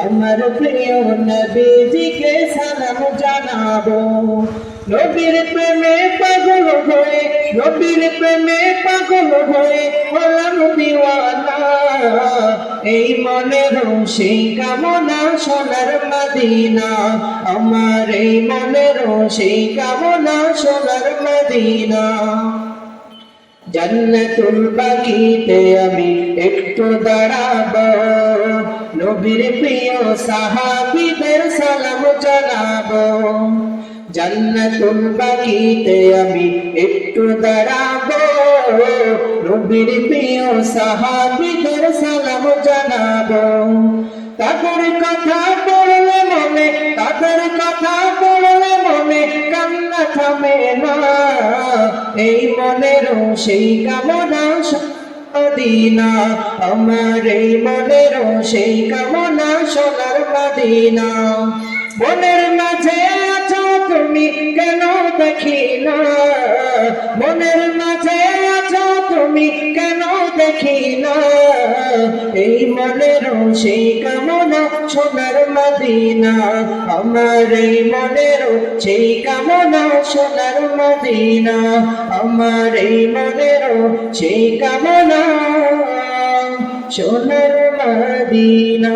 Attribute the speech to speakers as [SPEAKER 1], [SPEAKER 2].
[SPEAKER 1] আমার প্রিয় নবীজিকে সালাম জানাবো। নবীর প্রেমে পাগল হয়ে, নবীর প্রেমে পাগল হয়ে হলাম দিওয়ানা। এই মনের সেই কামনা সোনার মদিনা, আমার এই মনের সেই কামনা সোনার মদিনা। জান্নাতুল বাকিতে আমি একটু দাঁড়াবো, নবীর প্রিয় সাহাবীদের সালাম জানাবো। জান্নাতুল বাকিতে আমি একটু দাঁড়াবো, নবীর প্রিয় সাহাবীদের সালাম জানাবো। তাদের কথা পড়লে মনে, তাদের কথা পড়লে মনে কান্না থামে না। এই মনের সেই কামনা মদিনা, আমার এই মনের সেই কামনা সোনার মদিনা। মনের মাঝে আছো তুমি কেন দেখি না, মনের মাঝে আছো তুমি কেন দেখি না। এই মনের সেই কামনা সোনার মদিনা, আমার এই মনের সেই কামনা সোনার মদিনা, আমার এই মনের সেই কামনা সোনার মদিনা।